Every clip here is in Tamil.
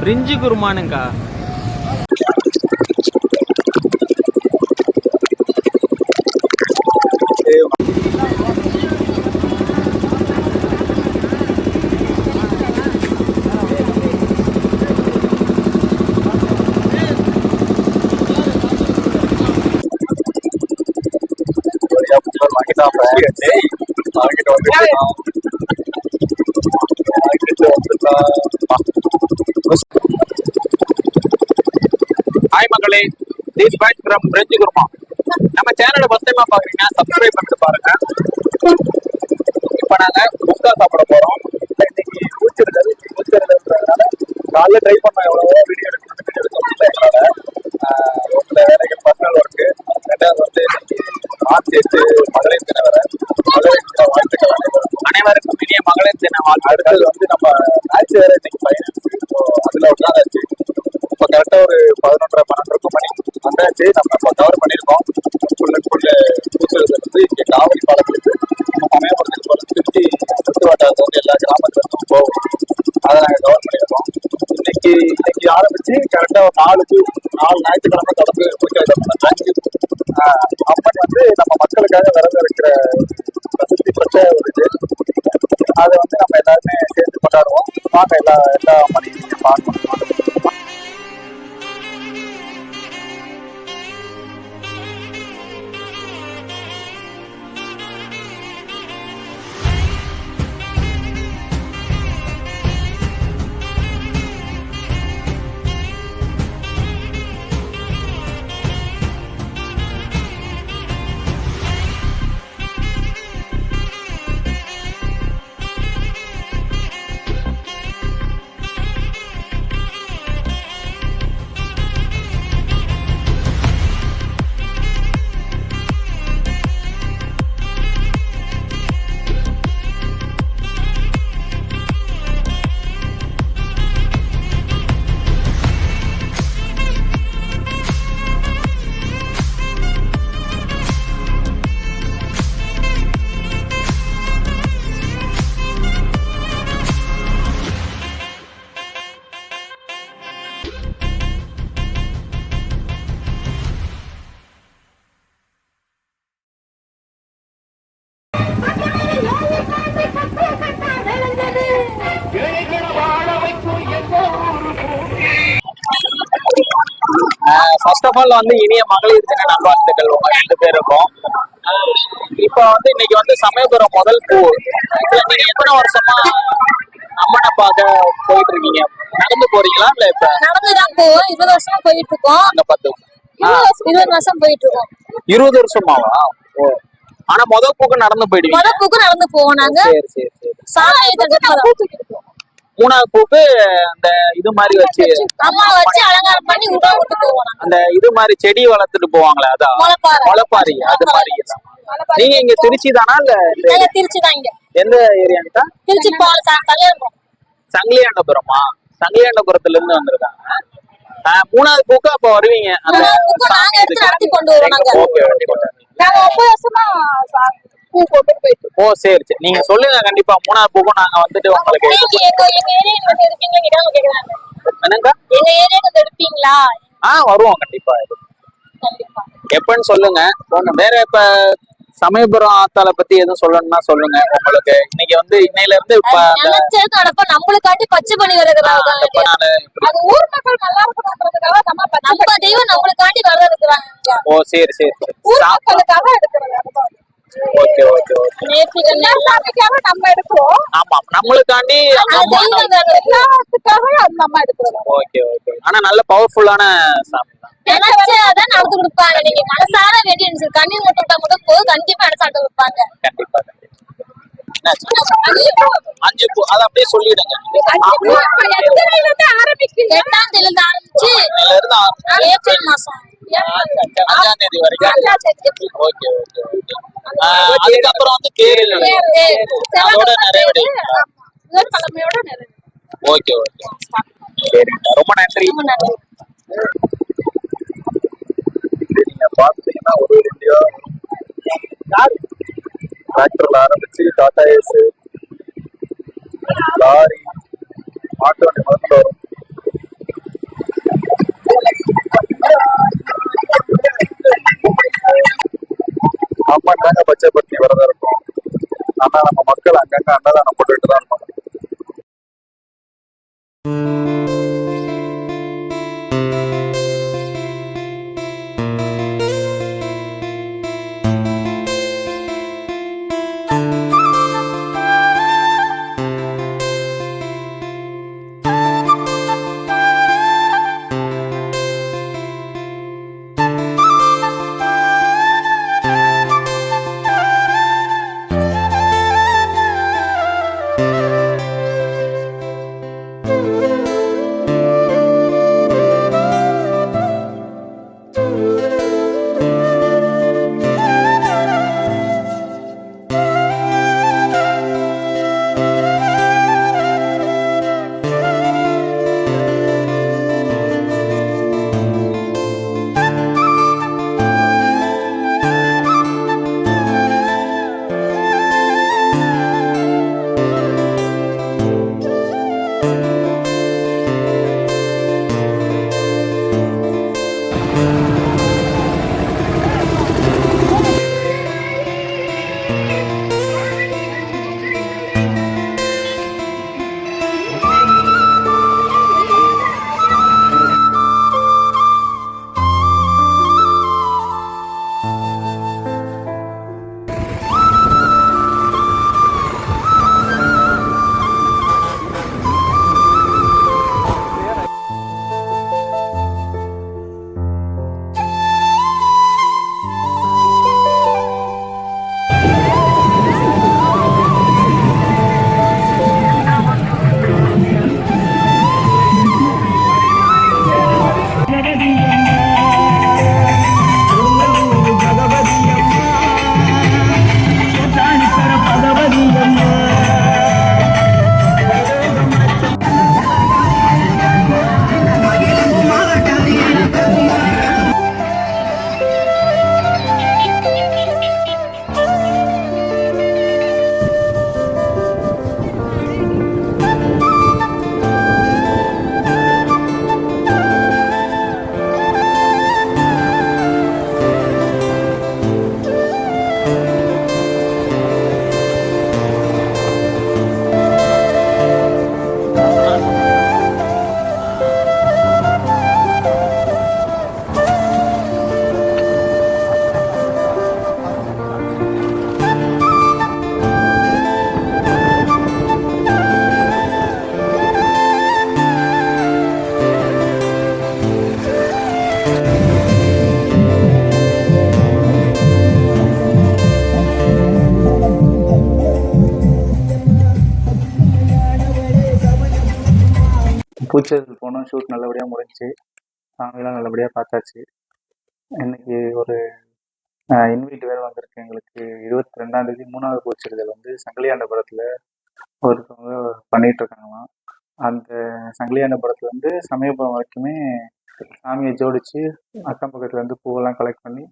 பிரிஞ்சி குருமானுங்கா. ஹாய் மக்களே, திஸ் பைட் ஃப்ரம் பிரிஞ்சி குருமா. நம்ம சேனலை ஃபர்ஸ்ட் டைமா பாக்குறீங்கன்னா சப்ஸ்கிரைப் பண்ணிட்டு பாருங்க. இப்போ நாங்க குஸ்கா சாப்பிட போறோம். இன்னைக்கு கூச்சிருக்கிறதுனால காலைல ட்ரை பண்ண எவ்வளவோ வீடியோ எடுக்கணும்னு வீடியோ எடுக்க முடியல எங்களால. சில வேலைகள் பர்சனல் ஒர்க்கு. ரெண்டாவது வந்து ஆர்டிஸ்ட் மகளிர் தின வேற. மகளிர் தின வாழ்த்துக்கள் அனைவருக்கும் இனிய மகளிர் தின வாழ்த்து. அடுத்தது வந்து நம்ம மேட்ச் வேற இன்னைக்கு ஃபைனல்ஸ், அதுல உட்காந்தாச்சு. இப்போ கரெக்டா ஒரு 11:30 மணி வந்தாச்சு. நம்ம இப்போ கவர் பண்ணியிருக்கோம். ஃபுல்லுக்குள்ள கூச்சல் இங்கே காவலி பாலத்துக்கு நம்ம சமயபுரத்துக்கு போல திருச்சி சுற்று வட்டாரத்தை வந்து எல்லா கிராமத்துக்கும் போகும். அதை நாங்கள் கவர் பண்ணியிருக்கோம். இன்னைக்கு ஆரம்பிச்சு கரெக்டாக ஒரு 4 ஞாயிற்றுக்கிழமை தொடர்ந்து அஞ்சு அம்மன் வந்து நம்ம மக்களுக்காக விரதம் இருக்கிற பிரசித்தி பெற்ற ஒரு இது. அதை வந்து நம்ம எல்லாருமே சேர்ந்து கொண்டாடுவோம். வாங்க எல்லா அம்மனையும் பார்க்கணும். ஃபர்ஸ்ட் ஆஃப் ஆல் வந்து இனிய மகளிர் தின நல்வாழ்த்துக்கள் உங்க 2 பேருக்கும். இப்போ வந்து இன்னைக்கு வந்து சமயபுரம் முதல் பூ. நீங்க எத்தனை வருஷமா அம்மனை பார்க்க போயிட்டு இருக்கீங்க? நடந்து போறீங்களா இல்ல? இப்ப நடந்துதான் போவோம். 20 வருஷமா போயிட்டு இருக்கோம். அந்த 20 வருஷம் போயிட்டு இருக்கோம். 20 வருஷமாவா? ஆனா முதல் பூக்கு நடந்து போயிடுவீங்க? முதல் பூக்கு நடந்து போவோம் நாங்க. சரி. மூணாவது பூக்கு அந்த இது மாதிரி வச்சு அம்மா வச்சு அலங்காரம் பண்ணி விட்டு போவோம். அந்த இது மாதிரி செடி வளர்த்துட்டு போவாங்களே, அதான் முளைப்பாரி. அது மாதிரி நீங்க இங்க திருச்சி தானா இல்ல? திருச்சி தான். இங்க எந்த ஏரியாட்டா? திருச்சி சங்கிலியாண்டபுரமா? சங்கிலியாண்டபுரத்துல இருந்து வந்திருக்காங்க. மூணாவது பூக்கு அப்ப வருவீங்க? அந்த நாங்க எடுத்து நடத்தி கொண்டு வருவோம். நாங்க 9 வருஷமா பூ போட்டு போயிட்டு. ஓ சரி. நீங்க சொல்லுங்க கண்டிப்பா. மூணாவது பூக்கும் நாங்க வந்துட்டு உங்களுக்கு என்னங்க எங்க ஏரியாக்கு எடுப்பீங்களா? வருவோம் கண்டிப்பா. எப்பன்னு சொல்லுங்க. வேற இப்ப சமயபுரம் ஆத்தால பத்தி எதுவும் சொல்லணும்னா சொல்லுங்க. உங்களுக்கு இன்னைக்கு வந்து இன்னையில இருந்து இப்ப நம்மளுக்காண்டி பச்சை பண்ணி வருகிறாங்க. அது ஊர் மக்கள் நல்லா இருக்கணும்ன்றதுக்காக நம்ம தெய்வம் நம்மளுக்காண்டி வரத இருக்கிறாங்க. ஓ சரி. ஊர் மக்களுக்காக எடுக்கிறாங்க. ஓகே. நம்ம எடுக்கிறோம். ஆமா, நம்மளுக்காண்டி எல்லாத்துக்காக நம்ம எடுக்கிறோம். ஓகே. ஆனா நல்ல பவர்ஃபுல்லான சாமி தான். நினைச்சாதான் நடத்து கொடுப்பாங்க. நீங்க மனசார வேண்டி கண்ணீர் மட்டும் போது கண்டிப்பா நடத்தாட்டு கொடுப்பாங்க. கண்டிப்பா. 5 பூ அதை அப்படியே சொல்லிடுங்க. 8ஆம் தேதியிலிருந்து ஆரம்பிச்சு ஏப்ரல் மாசம் 5ஆம் தேதி வரைக்கும். ஓகே. அதுக்கப்புறம் வந்து தேர் அதோட நிறைவடை. ஓகே. சரி, ரொம்ப நன்றி. நீங்க பாத்தீங்கன்னா ஒரு இந்தியா டிராக்டர்ல ஆரம்பிச்சு டாடா ஏஸ், லாரி, ஆட்டோ வண்டி முதல்ல வரும். மக்கள் அங்கங்க அன்னதானம் போட்டுட்டு தான் இருப்பாங்க. பூச்செரிதல் போனோம், ஷூட் நல்லபடியாக முடிஞ்சுச்சு. சாமிலாம் நல்லபடியாக பார்த்தாச்சு. இன்னைக்கு ஒரு இன்வைட் வேறு வந்திருக்கு எங்களுக்கு. 22ஆம் தேதி 3வது பூச்செரிதல் வந்து சங்கிலியாண்டபுரத்தில் ஒருத்தவங்க பண்ணிட்டு இருக்காங்களாம். அந்த சங்கிலியாண்டபுரத்தில் வந்து சமயபுரம் வரைக்குமே சாமியை ஜோடிச்சு அக்கம் பக்கத்துலேருந்து பூவெல்லாம் கலெக்ட் பண்ணி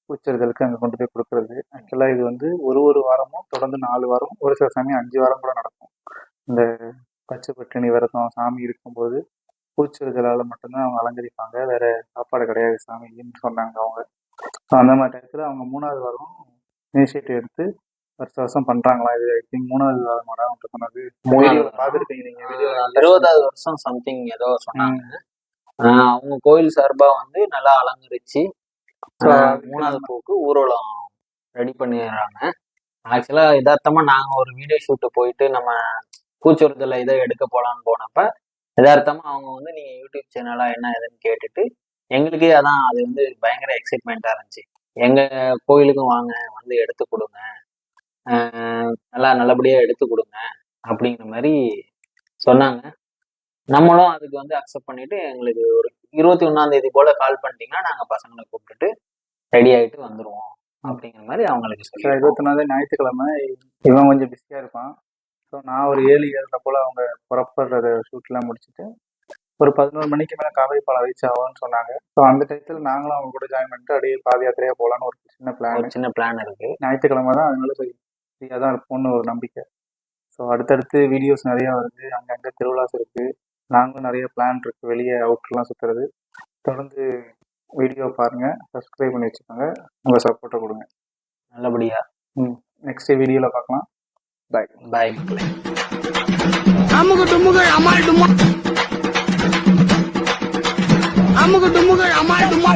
பூச்செரிதலுக்கு அங்கே கொண்டு போய் கொடுக்குறது. ஆக்சுவலாக இது வந்து ஒரு வாரமும் தொடர்ந்து 4 வாரம், ஒரு சில சமயம் 5 வாரம் கூட நடக்கும். இந்த பச்சை பட்டினி விரதம் சாமி இருக்கும்போது பூச்செரிதலால் மட்டும்தான் அவங்க அலங்கரிப்பாங்க, வேற சாப்பாடு கிடையாது சாமிக்குன்னு சொன்னாங்க அவங்க. ஸோ அந்த மாதிரி டயத்தில் அவங்க 3வது வாரம் இனிஷியேட்டிவ் எடுத்து வருஷம் பண்ணுறாங்களா. இது ஐ திங்க் 3வது வாரமாடா அவங்க சொன்னது. பார்த்துருக்கீங்க நீங்கள் வீடியோ. 20வது வருஷம் சம்திங் ஏதோ சொன்னாங்க. அவங்க கோயில் சார்பா வந்து நல்லா அலங்கரிச்சு 3வது பூக்கு ஊர்வலம் ரெடி பண்ணிடுறாங்க. ஆக்சுவலா யதார்த்தமா நாங்க ஒரு வீடியோ ஷூட்டு போயிட்டு நம்ம பூச்சொருத்தல இதை எடுக்க போலான்னு போனப்ப யதார்த்தமா அவங்க வந்து நீங்க யூடியூப் சேனலா என்ன ஏதுன்னு கேட்டுட்டு எங்களுக்கே அதான் அது வந்து பயங்கர எக்ஸைட்மெண்ட்டாக இருந்துச்சு. எங்கள் கோயிலுக்கும் வாங்க வந்து எடுத்து கொடுங்க, நல்லபடியாக எடுத்து கொடுங்க அப்படிங்கிற மாதிரி சொன்னாங்க. நம்மளும் அதுக்கு வந்து அக்செப்ட் பண்ணிட்டு எங்களுக்கு ஒரு 21ஆம் தேதி போல் கால் பண்ணிட்டீங்கன்னா நாங்கள் பசங்களை கூப்பிட்டுட்டு ரெடி ஆகிட்டு வந்துடுவோம் அப்படிங்கிற மாதிரி அவங்களுக்கு சொல்லி. 21ஆம் ஞாயிற்றுக்கிழமை இவன் கொஞ்சம் பிஸியாக இருப்பான். ஸோ நான் ஒரு 7 போல் அவங்க புறப்படுற ஷூட்லாம் முடிச்சுட்டு ஒரு 11 மணிக்கு மேலே காவேரிப்பாளையம் ரீச் ஆகும்னு சொன்னாங்க. ஸோ அந்த டயத்தில் நாங்களும் அவங்க கூட ஜாயின் பண்ணிட்டு அப்படியே பாத யாத்திரையாக போகலான்னு ஒரு சின்ன பிளான் இருக்கு. ஞாயிற்றுக்கிழமை தான், அதனால ஃப்ரீயாக தான் இருப்போம்னு ஒரு நம்பிக்கை. ஸோ அடுத்தடுத்து வீடியோஸ் நிறையா வருது, அங்கங்கே திருவிழாஸ் இருக்குது, நாங்களும் நிறைய பிளான் இருக்குது வெளியே அவுட்லாம் சுற்றுறது. தொடர்ந்து வீடியோ பாருங்கள், சப்ஸ்கிரைப் பண்ணி வச்சுக்கோங்க, உங்கள் சப்போர்ட்டை கொடுங்க நல்லபடியாக. நெக்ஸ்ட் வீடியோவில் பார்க்கலாம். பாய். பாய் மக்களே. அமுகு டுமுகு அமால் டுமா அமுகு டுமுகு அமால் டுமா